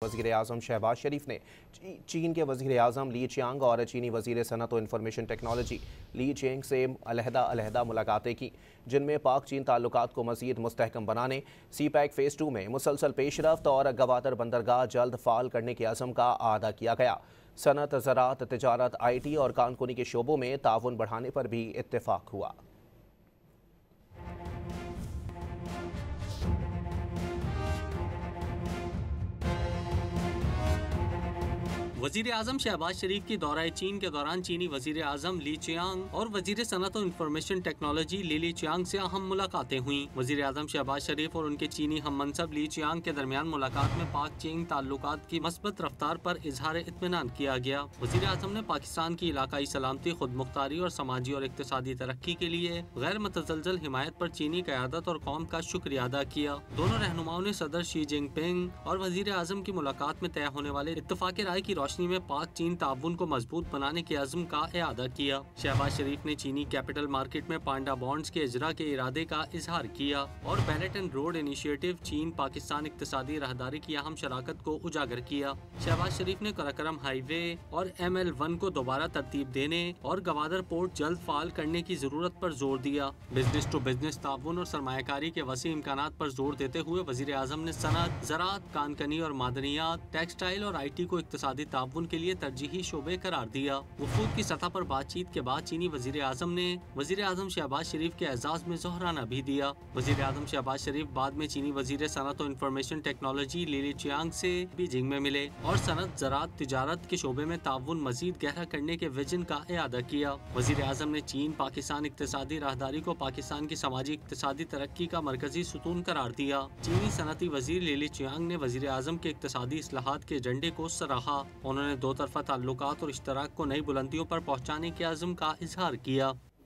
वज़ीर आज़म शहबाज शरीफ ने चीन के वज़ीर आज़म ली चियांग और चीनी वज़ीर सनत और इंफॉर्मेशन टेक्नोलॉजी ली चेंग से अलहदा मुलाकातें की, जिनमें पाक चीन ताल्लुकात को मज़ीद मुस्तहकम बनाने, सी पैक फ़ेज़ 2 में मुसलसल पेशरफ्त और गवादर बंदरगाह जल्द फ़ाल करने के अज़म का आदा किया गया। सनत, ज़राअत, तिजारत, IT और कानकुनी के शोबों में ताउन बढ़ाने पर भी इत्तेफाक हुआ। वजीर आजम शहबाज शरीफ की दौरा चीन के दौरान चीनी वजीर आजम ली चियांग और वजीर सनत और इंफॉर्मेशन टेक्नोलॉजी ली चियांग से अहम मुलाकातें हुई। वजीर आजम शहबाज शरीफ और उनके चीनी हम मनसब ली चियांग के दरमियान मुलाकात में पाक चीन ताल्लुकात की मस्बत रफ्तार पर इजहार इत्मीनान किया गया। वजीर आजम ने पाकिस्तान की इलाकाई सलामती, खुद मुख्तारी और समाजी और इक्तिसादी तरक्की के लिए गैर मतजलजल हिमायत पर चीनी क़यादत और कौम का शुक्रिया अदा किया। दोनों रहनुमाओं ने सदर शी जिनपिंग और वजीर आजम की मुलाकात में तय होने वाले इत्तफाक़ राय की रोशनी में पाक चीन ताउन को मजबूत बनाने के अज़्म का इआदा किया। शहबाज शरीफ ने चीनी कैपिटल मार्केट में पांडा बॉन्ड्स के इजरा के इरादे का इजहार किया और बेल्ट एंड रोड इनिशिएटिव चीन पाकिस्तान इक्तिसादी राहदारी की अहम शराकत को उजागर किया। शहबाज शरीफ ने कराकरम हाईवे और ML1 को दोबारा तरतीब देने और गवादर पोर्ट जल्द फाल करने की जरूरत पर जोर दिया। बिजनेस टू बिजनेस ताउन और सरमायाकारी के वसी इम्कानात पर जोर देते हुए वजीर आजम ने सनत, ज़राअत, कानकनी और मादनियात, टेक्सटाइल और IT को इक्तिसादी ताउन के लिए तरजीही शोबे करार दिया। वफूद की सतह पर बातचीत के बाद चीनी वजीर आजम ने वजीर आजम शहबाज शरीफ के एजाज में जोहराना भी दिया। वजीर आजम शहबाज शरीफ बाद में चीनी वजीर सनत और इंफॉर्मेशन टेक्नोलॉजी ली चियांग से बीजिंग में मिले और सनत, ज़राअत, तिजारत के शोबे में ताउन मजीद गहरा करने के विजन का इआदा किया। वजीर आजम ने चीन पाकिस्तान इक्तिसादी राहदारी को पाकिस्तान की समाजी इक्तिसादी तरक्की का मरकजी सुतून करार दिया। चीनी सनती वजीर ली चियांग ने वजीर आजम के इक्तिसादी इस्लाहात के एजेंडे को सराहा। उन्होंने दो तरफा ताल्लुकात और इश्तराक को नई बुलंदियों पर पहुँचाने के अज़्म का इजहार किया।